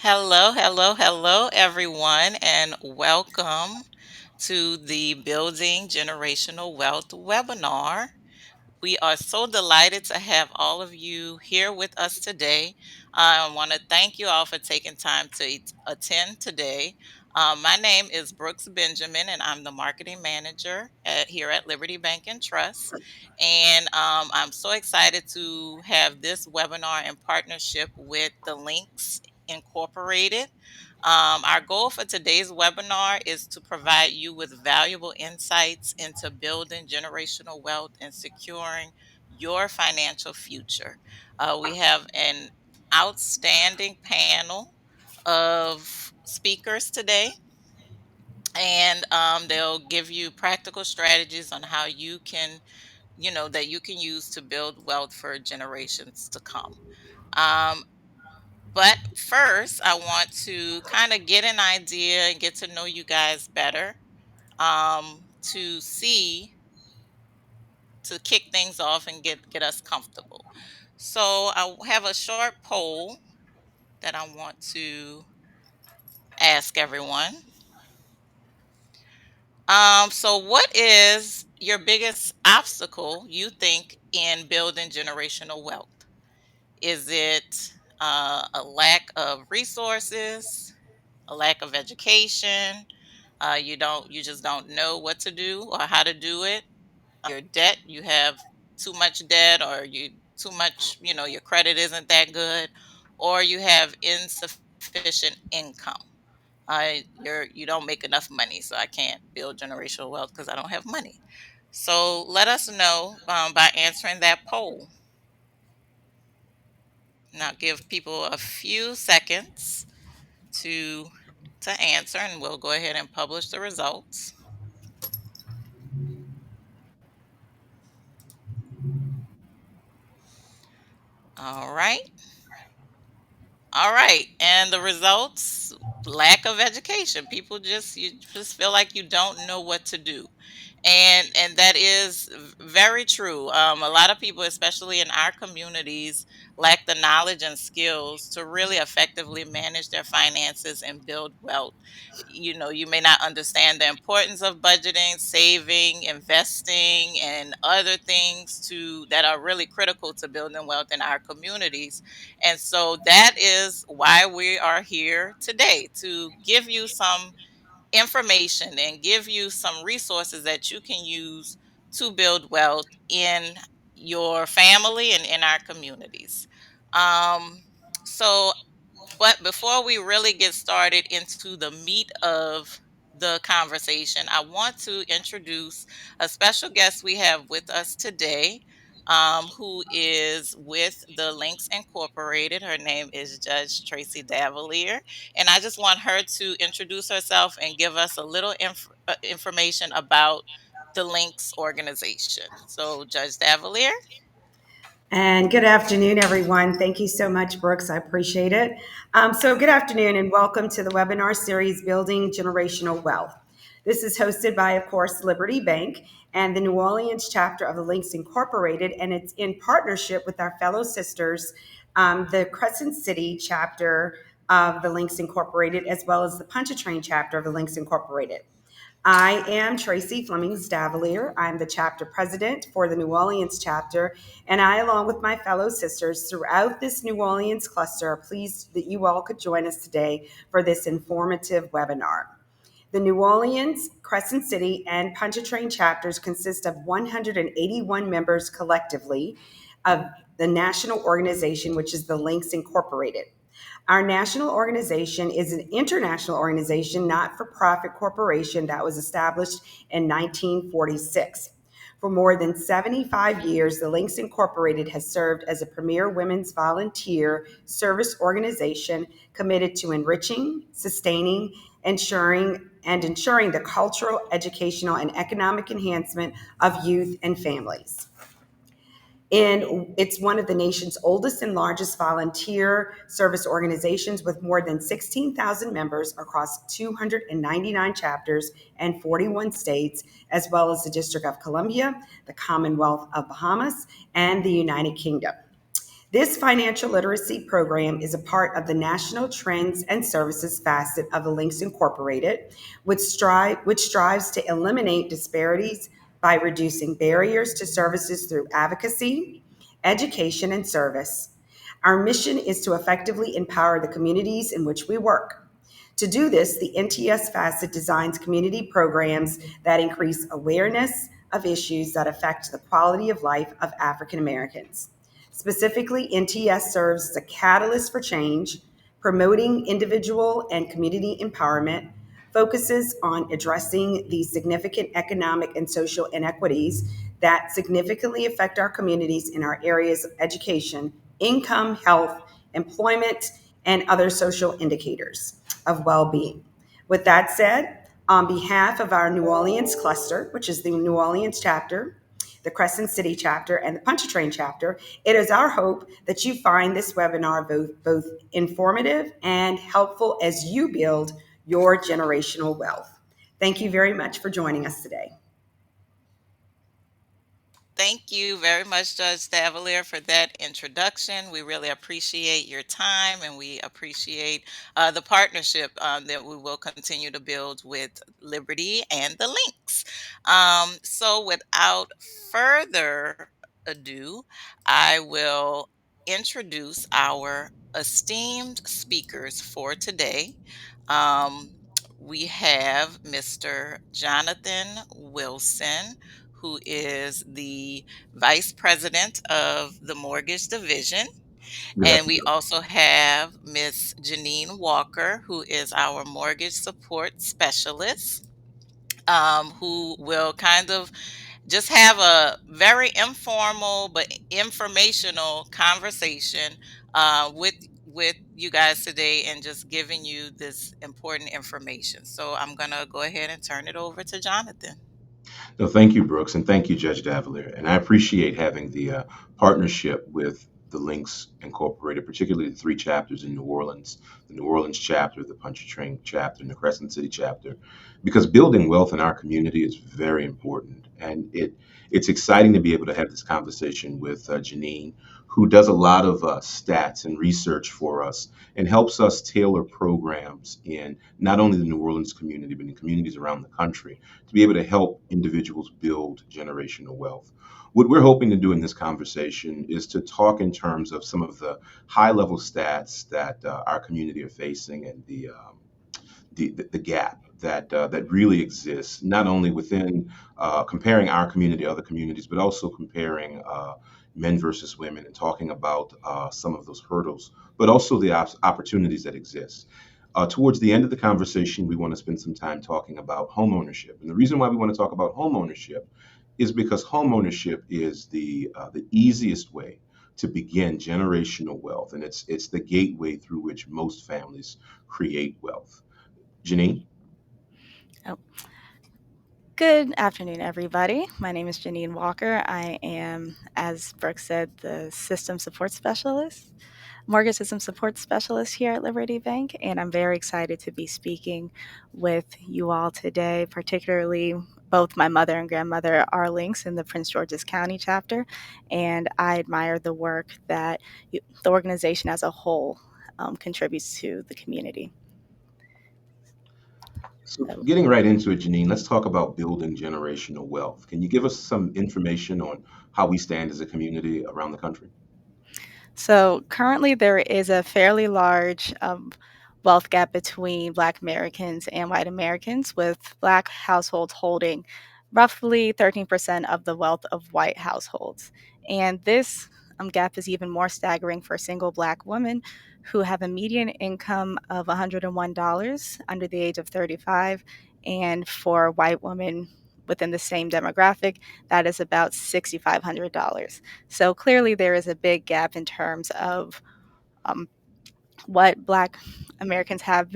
Hello, hello, hello, everyone, and welcome to the Building Generational Wealth webinar. We are so delighted to have all of you here with us today. I want to thank you all for taking time to attend today. My name is Brooks Benjamin, and I'm the marketing manager here at Liberty Bank and Trust. And I'm so excited to have this webinar in partnership with the Links Incorporated. Our goal for today's webinar is to provide you with valuable insights into building generational wealth and securing your financial future. We have an outstanding panel of speakers today, and they'll give you practical strategies on how you can, that you can use to build wealth for generations to come. Um, but first, I want to kind of get an idea and get to know you guys better, to see to kick things off and get us comfortable. So I have a short poll that I want to ask everyone. So what is your biggest obstacle you think in building generational wealth? Is it a lack of resources, a lack of education? You just don't know what to do or how to do it. Your debt, you have too much debt, or you too much, your credit isn't that good, or you have insufficient income. You don't make enough money, so I can't build generational wealth because I don't have money. So let us know by answering that poll. Now give people a few seconds to answer, and we'll go ahead and publish the results. All right. All right. And the results, lack of education. People you just feel like you don't know what to do. And that is very true. A lot of people, especially in our communities, lack the knowledge and skills to really effectively manage their finances and build wealth. You may not understand the importance of budgeting, saving, investing, and other things to that are really critical to building wealth in our communities. And so that is why we are here today, to give you some information and give you some resources that you can use to build wealth in your family and in our communities. Um, so, but before we really get started into the meat of the conversation, I want to introduce a special guest we have with us today, who is with the Links Incorporated. Her name is Judge Tracy Davalier. And I just want her to introduce herself and give us a little information about the Links organization. So, Judge Davalier. And good afternoon, everyone. Thank you so much, Brooks. I appreciate it. Good afternoon, and welcome to the webinar series, Building Generational Wealth. This is hosted by, of course, Liberty Bank and the New Orleans chapter of the Links Incorporated, and it's in partnership with our fellow sisters, the Crescent City chapter of the Links Incorporated, as well as the Pontchartrain chapter of the Links Incorporated. I am Tracy Flemings Davalier. I'm the chapter president for the New Orleans chapter, and I, along with my fellow sisters throughout this New Orleans cluster, are pleased that you all could join us today for this informative webinar. The New Orleans, Crescent City, and Pontchartrain chapters consist of 181 members collectively of the national organization, which is the Links Incorporated. Our national organization is an international organization, not for profit corporation that was established in 1946. For more than 75 years, the Links Incorporated has served as a premier women's volunteer service organization committed to enriching, sustaining, ensuring the cultural, educational, and economic enhancement of youth and families. And it's one of the nation's oldest and largest volunteer service organizations with more than 16,000 members across 299 chapters and 41 states, as well as the District of Columbia, the Commonwealth of Bahamas, and the United Kingdom. This financial literacy program is a part of the National Trends and Services facet of the Links Incorporated, which strives to eliminate disparities by reducing barriers to services through advocacy, education, and service. Our mission is to effectively empower the communities in which we work. To do this, the NTS facet designs community programs that increase awareness of issues that affect the quality of life of African Americans. Specifically, NTS serves as a catalyst for change, promoting individual and community empowerment, focuses on addressing the significant economic and social inequities that significantly affect our communities in our areas of education, income, health, employment, and other social indicators of well being. With that said, on behalf of our New Orleans cluster, which is the New Orleans chapter, the Crescent City chapter, and the Pontchartrain chapter, it is our hope that you find this webinar both informative and helpful as you build your generational wealth. Thank you very much for joining us today. Thank you very much, Judge Davalier, for that introduction. We really appreciate your time and we appreciate the partnership that we will continue to build with Liberty and the Links. So, without further ado, I will introduce our esteemed speakers for today. Um, we have Mr. Jonathan Wilson, who is the vice president of the mortgage division. Good And we afternoon. also have Miss Janine Walker, who is our mortgage support specialist, who will kind of just have a very informal but informational conversation with you guys today and just giving you this important information. So I'm gonna go ahead and turn it over to Jonathan. No, thank you, Brooks, and thank you, Judge Davalier. And I appreciate having the partnership with the Links Incorporated, particularly the three chapters in New Orleans, the New Orleans chapter, the Pontchartrain chapter, and the Crescent City chapter, because building wealth in our community is very important. And it's exciting to be able to have this conversation with Janine, who does a lot of stats and research for us and helps us tailor programs in not only the New Orleans community, but in communities around the country to be able to help individuals build generational wealth. What we're hoping to do in this conversation is to talk in terms of some of the high level stats that our community are facing and the gap that really exists, not only within comparing our community to other communities, but also comparing men versus women and talking about some of those hurdles, but also the opportunities that exist. Towards the end of the conversation, we want to spend some time talking about home ownership. And the reason why we want to talk about home ownership is because home ownership is the easiest way to begin generational wealth, and it's the gateway through which most families create wealth. Janine? Oh, good afternoon, everybody. My name is Janine Walker. I am, as Brooke said, the system support specialist, mortgage system support specialist here at Liberty Bank, and I'm very excited to be speaking with you all today, particularly both my mother and grandmother are links in the Prince George's County chapter, and I admire the work that the organization as a whole contributes to the community. So, So getting right into it, Janine, let's talk about building generational wealth. Can you give us some information on how we stand as a community around the country? So currently, there is a fairly large wealth gap between Black Americans and white Americans, with Black households holding roughly 13% of the wealth of white households. And this gap is even more staggering for single Black women who have a median income of $101 under the age of 35. And for white women within the same demographic, that is about $6,500. So clearly, there is a big gap in terms of um, what Black Americans have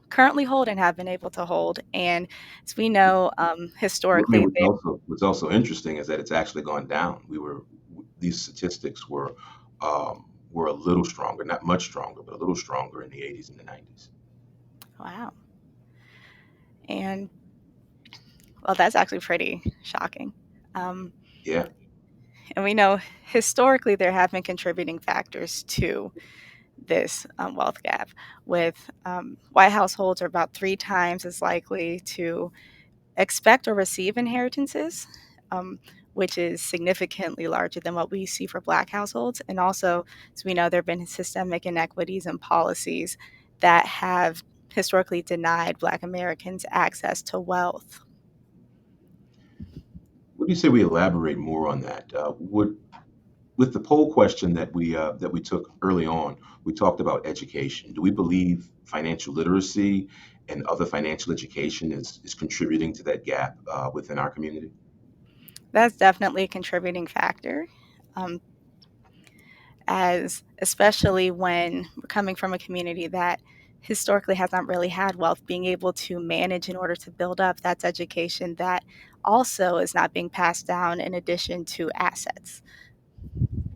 currently hold and have been able to hold. And as we know, Well, I mean, historically, what's also interesting is that it's actually gone down. These statistics were a little stronger, not much stronger, but a little stronger in the 80s and the 90s. wow. And well, that's actually pretty shocking. Um, Yeah. And we know historically there have been contributing factors to this wealth gap, with white households are about 3 times as likely to expect or receive inheritances, um, which is significantly larger than what we see for Black households. And also, as we know, there have been systemic inequities and policies that have historically denied Black Americans access to wealth. What do you say we elaborate more on that? With the poll question that we took early on, we talked about education. Do we believe financial literacy and other financial education is contributing to that gap within our community? That's definitely a contributing factor. Um, as especially when we're coming from a community that historically has not really had wealth, being able to manage in order to build up, that's education that also is not being passed down in addition to assets.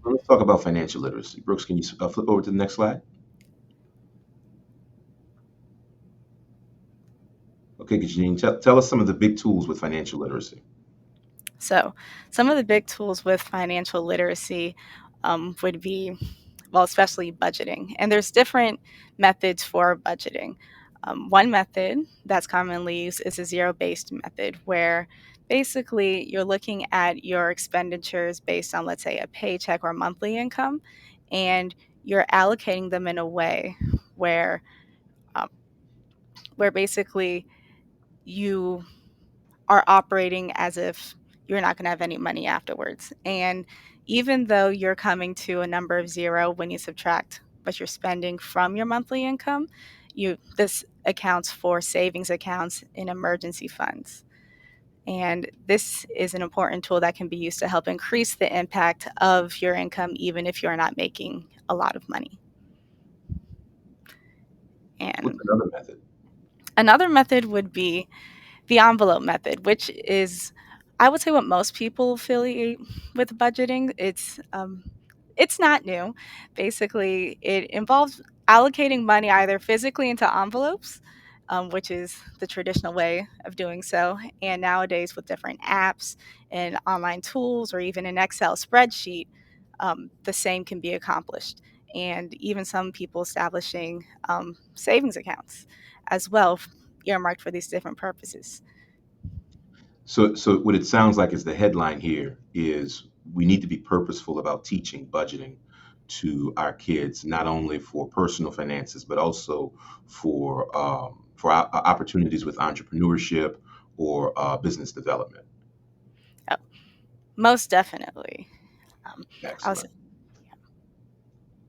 Well, let's talk about financial literacy. Brooks, can you flip over to the next slide? Okay, Janine, tell us some of the big tools with financial literacy. So, some of the big tools with financial literacy would be, well, especially budgeting. And there's different methods for budgeting. One method that's commonly used is a zero based method, where basically you're looking at your expenditures based on, let's say, a paycheck or monthly income, and you're allocating them in a way where, um, where basically you are operating as if you're not going to have any money afterwards. And even though you're coming to a number of zero when you subtract what you're spending from your monthly income, this accounts for savings accounts and emergency funds. And this is an important tool that can be used to help increase the impact of your income, even if you're not making a lot of money. What's And another method? another method would be the envelope method, which is, I would say, what most people affiliate with budgeting. It's not new. Basically, it involves allocating money either physically into envelopes, which is the traditional way of doing so, and nowadays with different apps and online tools, or even an Excel spreadsheet, the same can be accomplished. And even some people establishing savings accounts as well, earmarked for these different purposes. So what it sounds like is the headline here is we need to be purposeful about teaching budgeting to our kids, not only for personal finances, but also for opportunities with entrepreneurship or business development. Oh, most definitely. I was Excellent,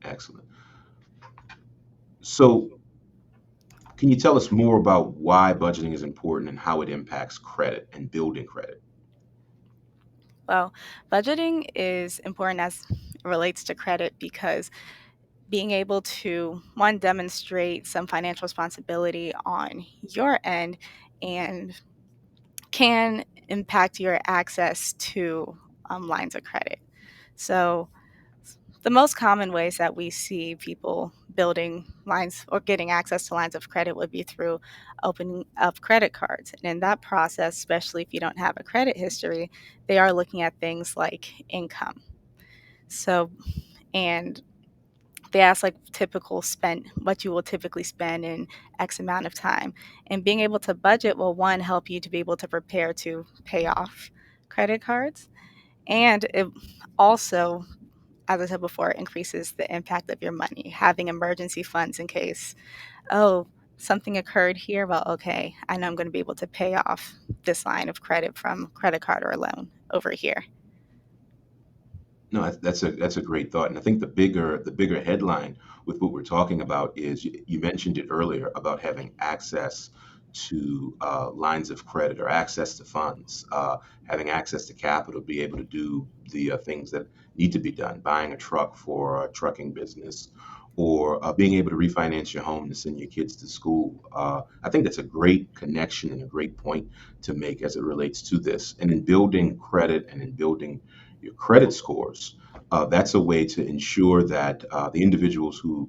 excellent. So can you tell us more about why budgeting is important and how it impacts credit and building credit? well, budgeting is important as it relates to credit because being able to, one, demonstrate some financial responsibility on your end and can impact your access to lines of credit. So, the most common ways that we see people building lines or getting access to lines of credit would be through opening up credit cards. And in that process, especially if you don't have a credit history, they are looking at things like income. So, and they ask like typical spend what you will typically spend in X amount of time. And being able to budget will, one, help you to be able to prepare to pay off credit cards. And it also, as I said before, increases the impact of your money. Having emergency funds in case, oh, something occurred here. Well, okay, I know I'm going to be able to pay off this line of credit from credit card or loan over here. No, that's a great thought, and I think the bigger headline with what we're talking about is you mentioned it earlier about having access to lines of credit or access to funds, having access to capital to be able to do the things that need to be done, buying a truck for a trucking business, or being able to refinance your home to send your kids to school. I think that's a great connection and a great point to make as it relates to this, and in building credit and in building your credit scores. That's a way to ensure that the individuals who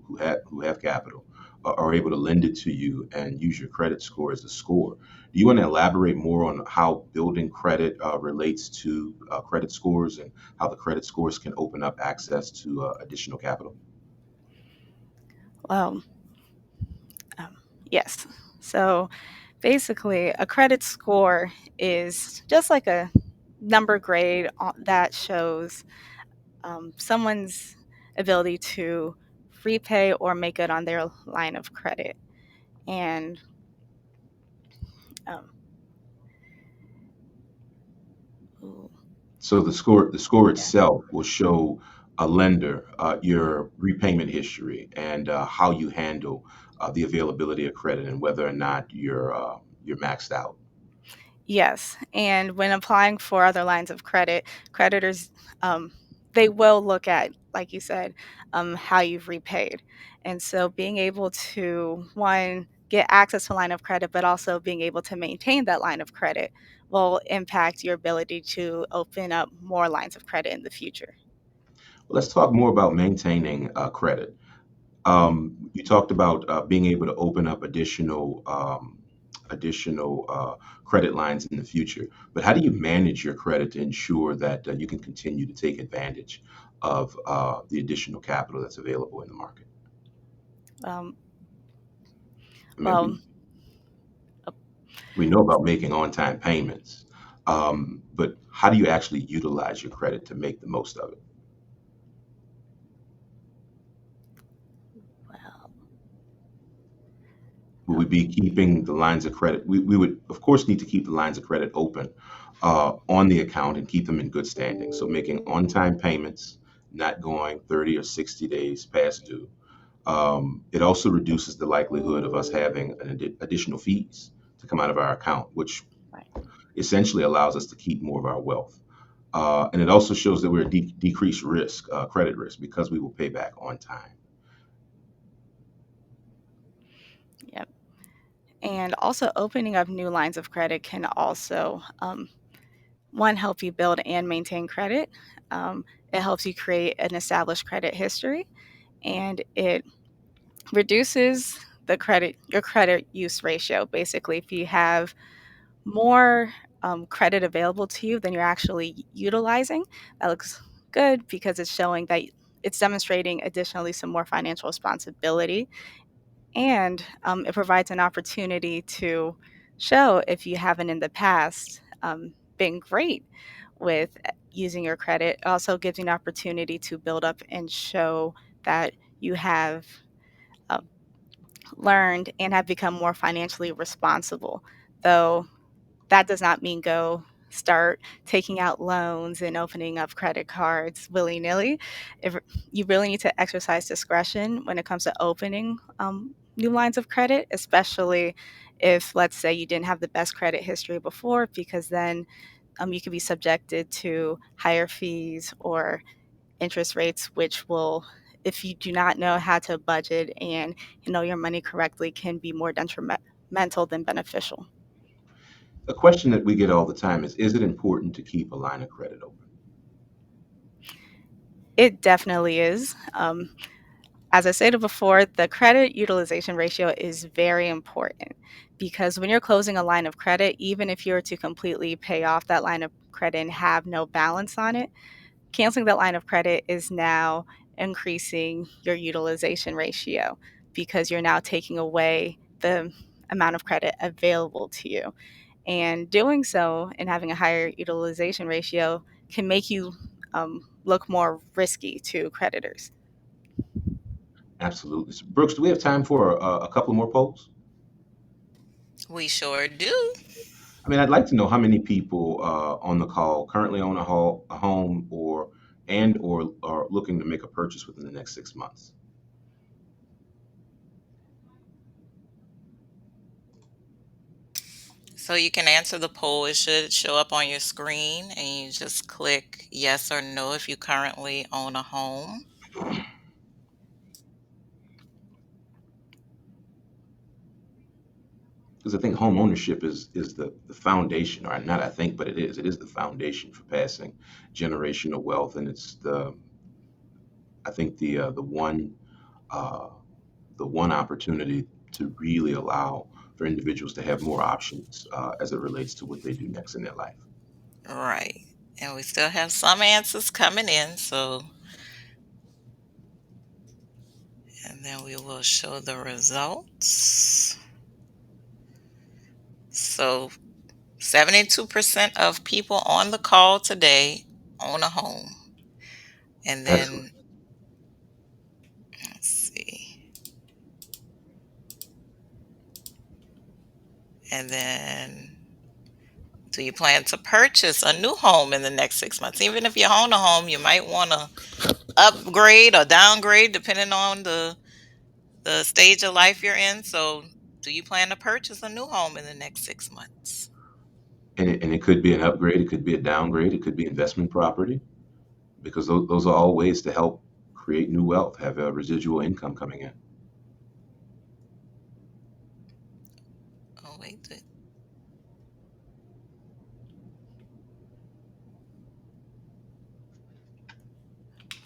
have capital are able to lend it to you and use your credit score as a score. Do you want to elaborate more on how building credit relates to credit scores and how the credit scores can open up access to additional capital? Well, um, yes. So basically, a credit score is just like a number grade that shows someone's ability to repay or make good on their line of credit. And um, ooh, So the score yeah, itself will show a lender your repayment history and how you handle the availability of credit and whether or not you're maxed out. yes. And when applying for other lines of credit, creditors um, they will look at, like you said, how you've repaid. And so being able to one get access to a line of credit, but also being able to maintain that line of credit will impact your ability to open up more lines of credit in the future. Let's talk more about maintaining credit. You talked about being able to open up additional credit lines in the future. But how do you manage your credit to ensure that you can continue to take advantage of the additional capital that's available in the market? Um, I mean, well, we know about making on-time payments, but how do you actually utilize your credit to make the most of it? well, Will we um, be keeping the lines of credit? We would, of course, need to keep the lines of credit open on the account and keep them in good standing. So making on-time payments, not going 30 or 60 days past due. It also reduces the likelihood of us having additional fees to come out of our account, which right. essentially allows us to keep more of our wealth. And it also shows that we're decreased risk, credit risk, because we will pay back on time. Yep. And also opening up new lines of credit can also one, help you build and maintain credit. It helps you create an established credit history, and it reduces your credit use ratio. Basically, if you have more credit available to you than you're actually utilizing, that looks good because it's showing that it's demonstrating additionally some more financial responsibility, and it provides an opportunity to show if you haven't in the past been great with using your credit. It also gives you an opportunity to build up and show that you have uh, learned and have become more financially responsible. Though that does not mean go start taking out loans and opening up credit cards willy nilly. If you really need to exercise discretion when it comes to opening new lines of credit, especially if, let's say, you didn't have the best credit history before, because then you could be subjected to higher fees or interest rates, which will, if you do not know how to budget and you know your money correctly, can be more detrimental than beneficial. A question that we get all the time is it important to keep a line of credit open? It definitely is. As I stated before, the credit utilization ratio is very important because when you're closing a line of credit, even if you were to completely pay off that line of credit and have no balance on it, canceling that line of credit is now increasing your utilization ratio because you're now taking away the amount of credit available to you. And doing so and having a higher utilization ratio can make you look more risky to creditors. Absolutely. So, Brooks, do we have time for a couple more polls? We sure do. I mean, I'd like to know how many people on the call currently own a home or are looking to make a purchase within the next 6 months. So you can answer the poll. It should show up on your screen, and you just click yes or no if you currently own a home. Because I think home ownership is the foundation, or not I think, but it is the foundation for passing generational wealth, and it's the I think the one uh, the one opportunity to really allow for individuals to have more options as it relates to what they do next in their life. Right. And we still have some answers coming in, so and then we will show the results. So 72% of people on the call today own a home. And Excellent. then let's see. And then do you plan to purchase a new home in the next 6 months? Even if you own a home, you might want to upgrade or downgrade depending on the stage of life you're in. So, do you plan to purchase a new home in the next 6 months? And it could be an upgrade, it could be a downgrade, it could be investment property, because those are all ways to help create new wealth, have a residual income coming in. Oh, wait.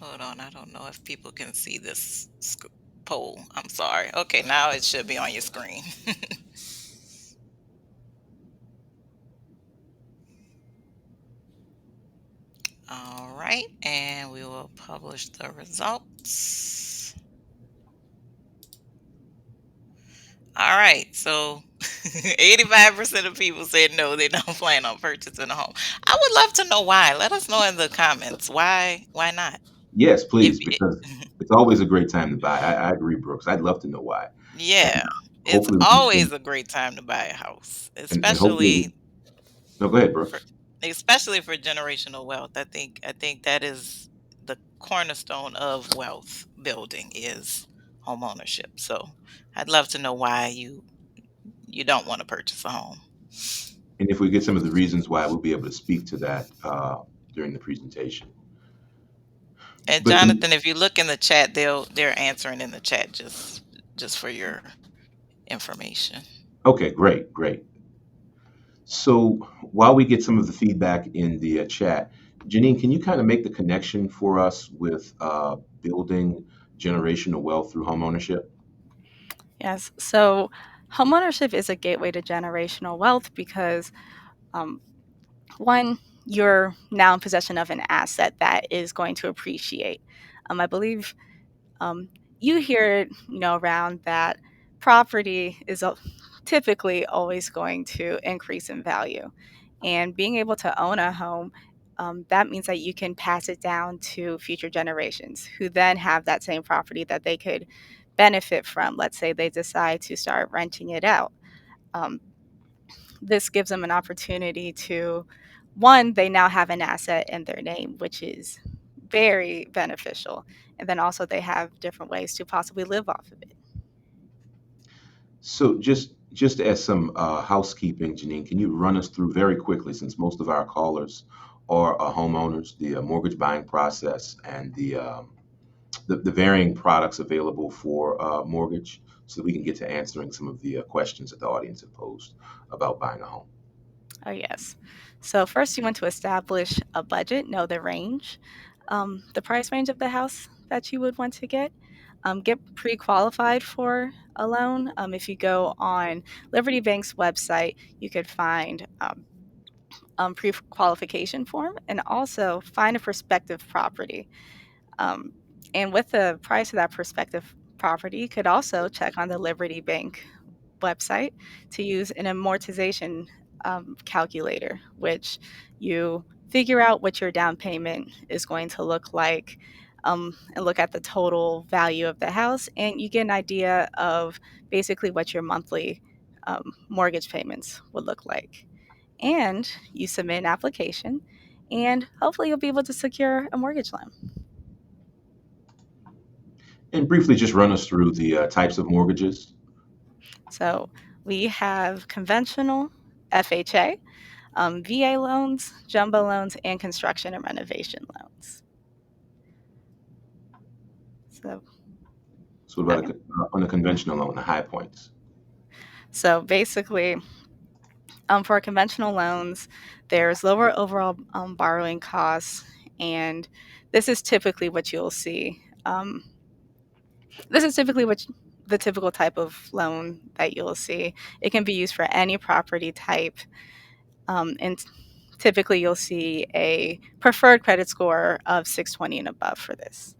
Hold on. I don't know if people can see this poll. I'm sorry. Okay, now it should be on your screen. All right, and we will publish the results. All right, so 85% of people said no, they don't plan on purchasing a home. I would love to know why. Let us know in the comments. Why not? Yes, If please, because it's always a great time to buy. I agree, Brooks. I'd love to know why. And yeah, it's hopefully we always can, a great time to buy a house, and hopefully, no, go ahead, for Brooks. especially for generational wealth. I think that is the cornerstone of wealth building is home ownership. So, I'd love to know why you don't want to purchase a home. And if we get some of the reasons why, we'll be able to speak to that during the presentation. And But Jonathan, if you look in the chat, they're answering in the chat just for your information. okay, great, great. So while we get some of the feedback in the chat, Janine, can you kind of make the connection for us with building generational wealth through homeownership? Yes. So homeownership is a gateway to generational wealth because, um, one, you're now in possession of an asset that is going to appreciate. I believe um, you hear it, around that property is typically always going to increase in value. And being able to own a home, that means that you can pass it down to future generations who then have that same property that they could benefit from. Let's say they decide to start renting it out. Um, this gives them an opportunity to, one, they now have an asset in their name, which is very beneficial. And then also they have different ways to possibly live off of it. So just as some housekeeping, Janine, can you run us through very quickly, since most of our callers are homeowners, the mortgage buying process and the varying products available for mortgage, so we can get to answering some of the questions that the audience have posed about buying a home. Oh, yes. So first you want to establish a budget, know the range, the price range of the house that you would want to get pre-qualified for a loan. If you go on Liberty Bank's website, you could find pre-qualification form and also find a prospective property. Um, and with the price of that prospective property, you could also check on the Liberty Bank website to use an amortization calculator, which you figure out what your down payment is going to look like, and look at the total value of the house, and you get an idea of basically what your monthly mortgage payments would look like. And you submit an application, and hopefully you'll be able to secure a mortgage loan. And briefly, just run us through the types of mortgages. So we have conventional FHA, VA loans, jumbo loans, and construction and renovation loans. So, So what about okay. on the conventional loan, the high points? So basically, for conventional loans, there's lower overall borrowing costs, and this is typically what you'll see. This is typically what the typical type of loan that you'll see. It can be used for any property type, and typically you'll see a preferred credit score of 620 and above for this.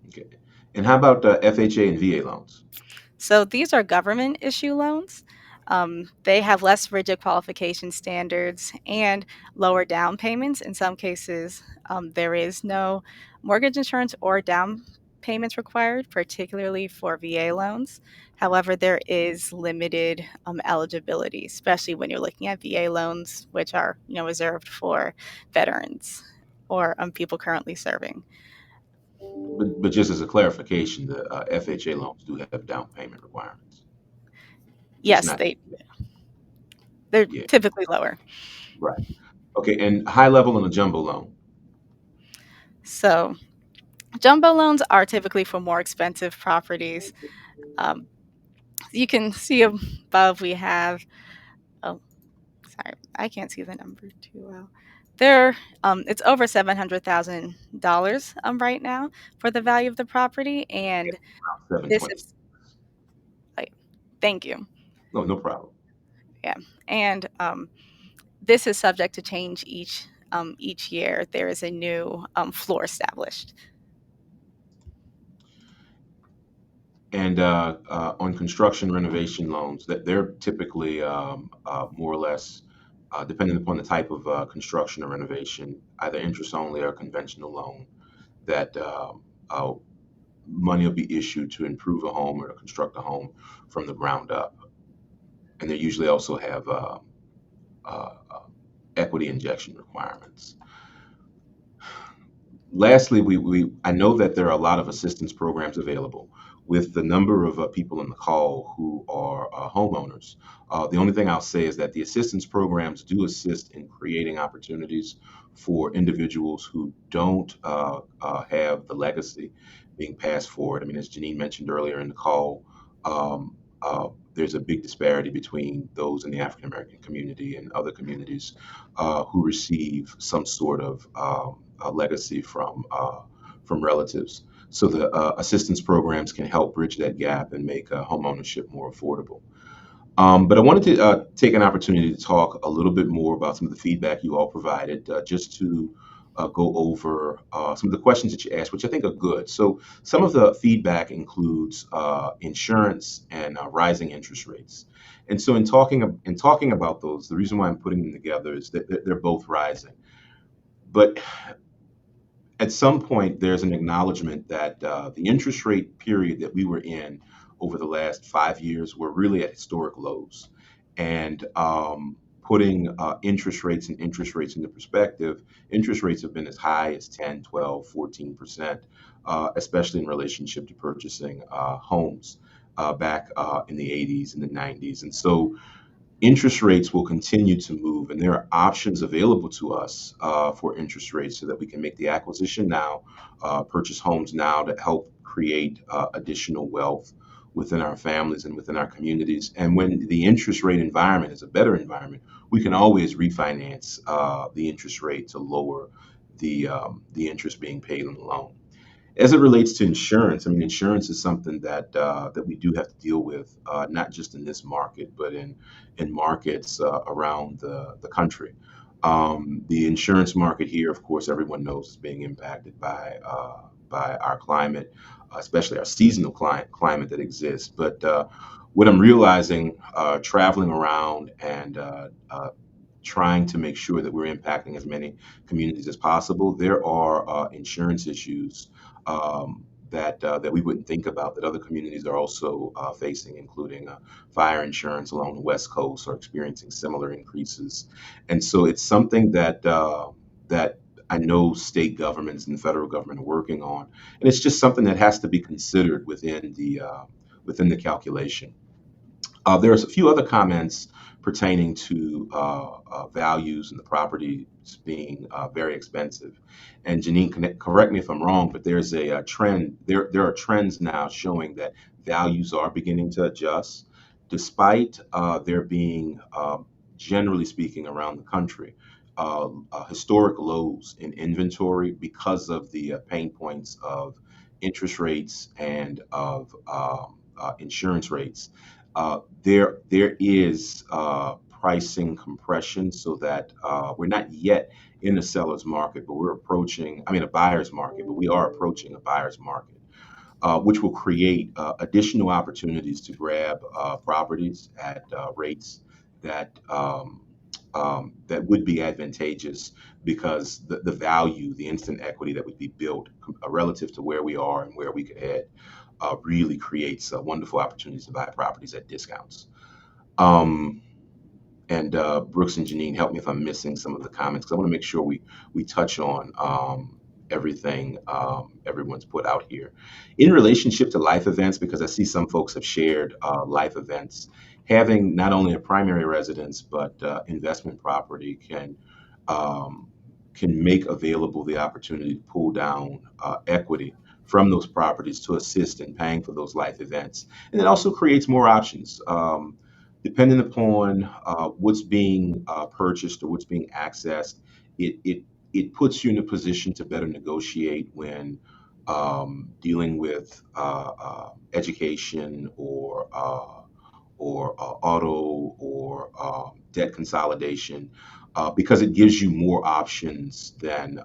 Okay. And how about FHA and VA loans? So these are government issue loans. They have less rigid qualification standards and lower down payments. In some cases, there is no mortgage insurance or down payments required, particularly for VA loans. However, there is limited eligibility, especially when you're looking at VA loans, which are reserved for veterans or people currently serving. But just as a clarification, the FHA loans do have down payment requirements, just Yes, not they're yeah, typically lower. right. Okay, and high level and a jumbo loan. So jumbo loans are typically for more expensive properties. Um, you can see above we have, oh, sorry, I can't see the number too well. There, it's over $700,000 right now for the value of the property, and this 720. is like, thank you, No, no problem. yeah, and this is subject to change each year. There is a new floor established. And on construction renovation loans, that they're typically more or less, depending upon the type of construction or renovation, either interest only or conventional loan, that money will be issued to improve a home or to construct a home from the ground up. And they usually also have uh, equity injection requirements. Lastly, I know that there are a lot of assistance programs available. With the number of people on the call who are homeowners, the only thing I'll say is that the assistance programs do assist in creating opportunities for individuals who don't have the legacy being passed forward. I mean, as Janine mentioned earlier in the call, um, there's a big disparity between those in the African American community and other communities who receive some sort of legacy from relatives. So the assistance programs can help bridge that gap and make home ownership more affordable. But I wanted to take an opportunity to talk a little bit more about some of the feedback you all provided, just to go over some of the questions that you asked, which I think are good. So some of the feedback includes insurance and rising interest rates. And so in talking about those, the reason why I'm putting them together is that they're both rising. But at some point, there's an acknowledgement that the interest rate period that we were in over the last 5 years were really at historic lows. And putting interest rates into perspective, interest rates have been as high as 10, 12, 14%, especially in relationship to purchasing homes back in the 80s and the 90s. And so interest rates will continue to move, and there are options available to us for interest rates so that we can make the acquisition now, purchase homes now to help create additional wealth within our families and within our communities. And when the interest rate environment is a better environment, we can always refinance the interest rate to lower the interest being paid on the loan. As it relates to insurance, I mean, insurance is something that that we do have to deal with, not just in this market, but in markets around the country. The insurance market here, of course, everyone knows is being impacted by our climate, especially our seasonal climate that exists. But what I'm realizing, traveling around and trying to make sure that we're impacting as many communities as possible, there are insurance issues that we wouldn't think about that other communities are also facing, including fire insurance along the West Coast are experiencing similar increases, and so it's something that I know state governments and the federal government are working on, and it's just something that has to be considered within the calculation. There's a few other comments pertaining to values and the properties being very expensive. And Janine, correct me if I'm wrong, but there's a trend. There are trends now showing that values are beginning to adjust, despite there being, generally speaking, around the country, historic lows in inventory because of the pain points of interest rates and of insurance rates, there is pricing compression so that we're not yet in the seller's market, but we're approaching, I mean, a buyer's market, but we are approaching a buyer's market, which will create additional opportunities to grab properties at rates that that would be advantageous because the value, the instant equity that would be built relative to where we are and where we could head really creates wonderful opportunities to buy properties at discounts. Um, and Brooks and Janine, help me if I'm missing some of the comments because I want to make sure we touch on everything everyone's put out here in relationship to life events, because I see some folks have shared life events. Having not only a primary residence but investment property um, can make available the opportunity to pull down equity from those properties to assist in paying for those life events, and it also creates more options. Depending upon what's being purchased or what's being accessed, it it puts you in a position to better negotiate when dealing with education or auto or debt consolidation, because it gives you more options than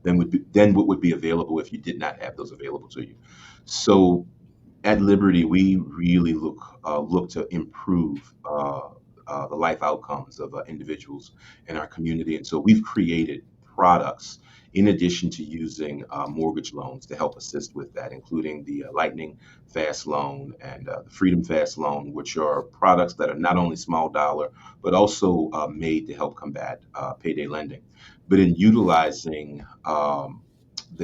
what would be available if you did not have those available to you. So at Liberty, we really look to improve the life outcomes of individuals in our community, and so we've created products in addition to using mortgage loans to help assist with that, including the Lightning Fast Loan and the Freedom Fast Loan, which are products that are not only small dollar but also made to help combat payday lending. But in utilizing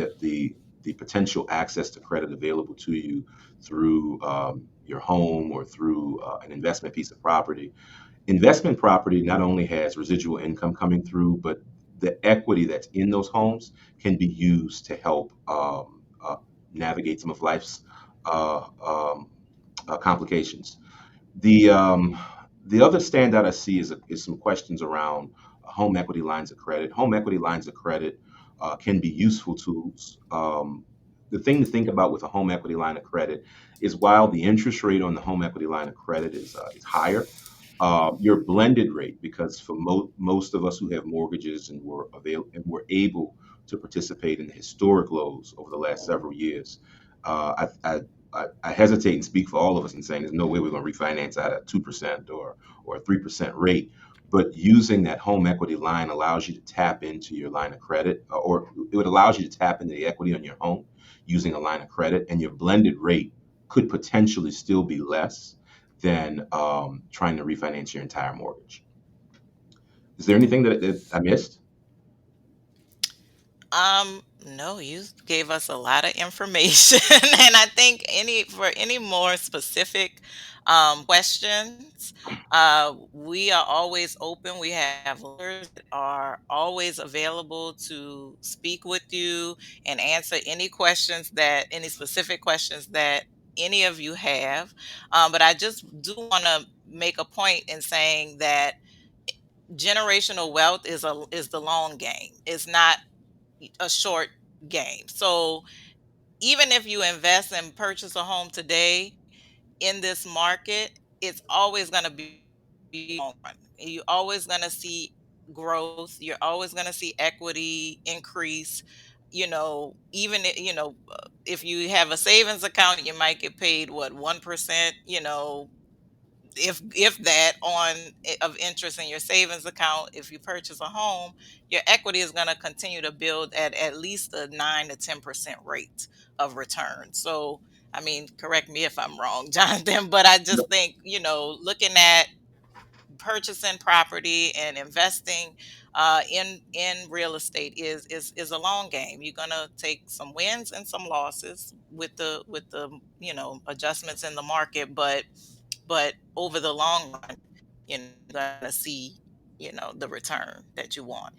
the potential access to credit available to you through your home or through an investment piece of property. Investment property not only has residual income coming through, but the equity that's in those homes can be used to help navigate some of life's uh, um, complications. The um, the other standout I see is some questions around home equity lines of credit. Home equity lines of credit can be useful tools. The thing to think about with a home equity line of credit is while the interest rate on the home equity line of credit is higher, your blended rate, because for most of us who have mortgages and were able to participate in the historic lows over the last several years, I hesitate and speak for all of us in saying there's no way we're going to refinance at a 2% or a 3% rate. But using that home equity line allows you to tap into your line of credit, or it would allows you to tap into the equity on your home using a line of credit, and your blended rate could potentially still be less than trying to refinance your entire mortgage. Is there anything that I missed? No, you gave us a lot of information, and I think any more specific questions, we are always open. We have lawyers that are always available to speak with you and answer any specific questions that any of you have. But I just do want to make a point in saying that generational wealth is the long game. It's not a short game. So even if you invest and purchase a home today in this market, it's always going to be long run. You're always going to see growth. You're always going to see equity increase. If you have a savings account, you might get paid what 1%. If that of interest in your savings account. If you purchase a home, your equity is going to continue to build at least a 9 to 10% rate of return. So I mean, correct me if I'm wrong, Jonathan, but I just think, looking at purchasing property and investing in real estate is a long game. You're gonna take some wins and some losses with the adjustments in the market, but over the long run, you're gonna see, the return that you want.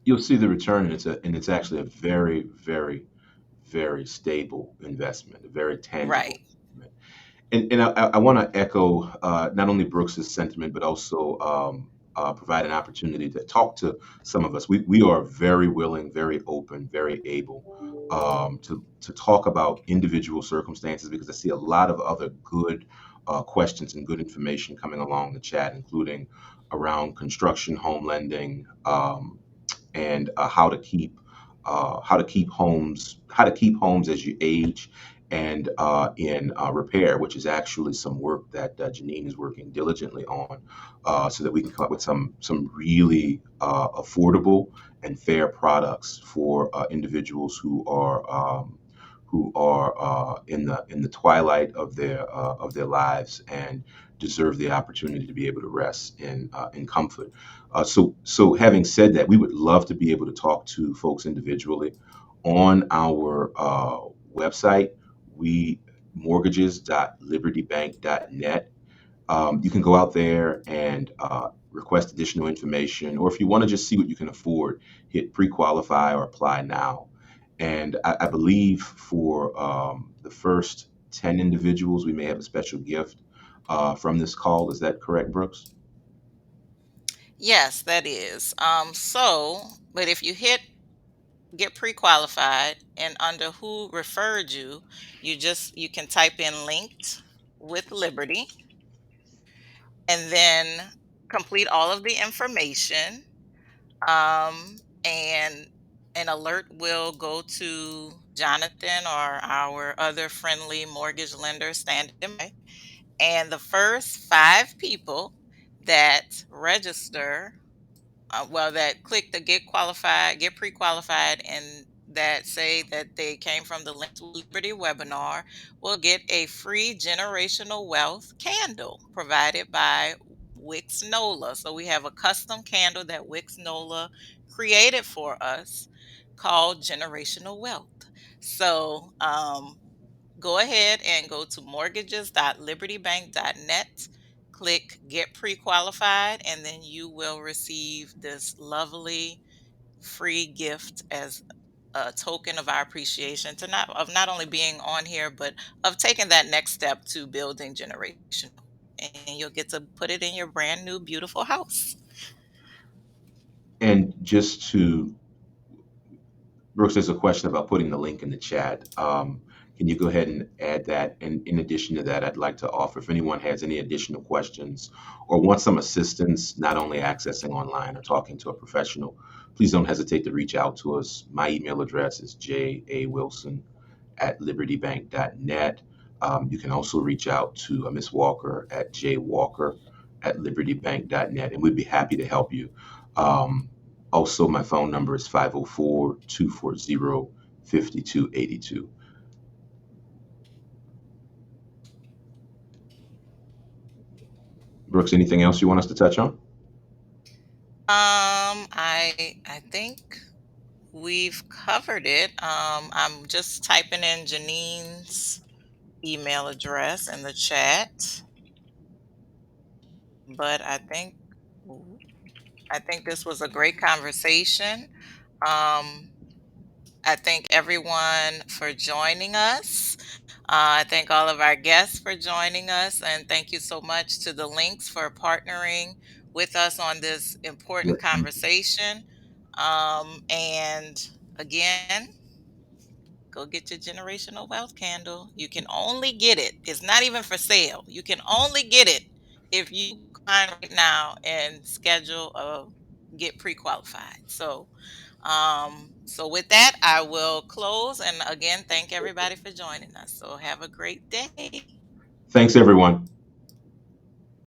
You'll see the return, and it's actually a very, very, very stable investment, a very tangible Right. investment. And I want to echo not only Brooks's sentiment, but also provide an opportunity to talk to some of us. We are very willing, very open, very able to talk about individual circumstances, because I see a lot of other good questions and good information coming along the chat, including around construction, home lending, and how to keep homes as you age, and in repair, which is actually some work that Janine is working diligently on, so that we can come up with some really affordable and fair products for individuals who are in the twilight of their lives, and deserve the opportunity to be able to rest in comfort. So having said that, we would love to be able to talk to folks individually on our website. We mortgages.libertybank.net. You can go out there and request additional information, or if you want to just see what you can afford, hit pre-qualify or apply now. And I believe for the first 10 individuals, we may have a special gift from this call. Is that correct, Brooks? Yes, that is. But if you hit get pre-qualified and under who referred you, you can type in linked with Liberty and then complete all of the information. And an alert will go to Jonathan or our other friendly mortgage lender standing by. And the first 5 people that register, that click the get pre-qualified, and that say that they came from the Linked with Liberty webinar will get a free generational wealth candle provided by Wix Nola. So we have a custom candle that Wix Nola created for us called Generational Wealth. So go ahead and go to mortgages.libertybank.net, click get pre-qualified, and then you will receive this lovely free gift as a token of our appreciation to not only being on here, but of taking that next step to building generation. And you'll get to put it in your brand new beautiful house. And just to Brooks, there's a question about putting the link in the chat. Can you go ahead and add that? And in addition to that, I'd like to offer, if anyone has any additional questions or wants some assistance, not only accessing online or talking to a professional, please don't hesitate to reach out to us. My email address is jawilson@libertybank.net. You can also reach out to Miss Walker at jwalker@libertybank.net, and we'd be happy to help you. Um, Also, my phone number is 504-240-5282. Brooks, anything else you want us to touch on? I think we've covered it. I'm just typing in Janine's email address in the chat, but I think this was a great conversation. Um, I thank everyone for joining us. I thank all of our guests for joining us, and thank you so much to the Links for partnering with us on this important Yep. conversation. And again, go get your generational wealth candle. You can only get it. It's not even for sale. You can only get it if you sign right now and schedule a get pre-qualified. So with that, I will close and again thank everybody for joining us. So have a great day. Thanks, everyone.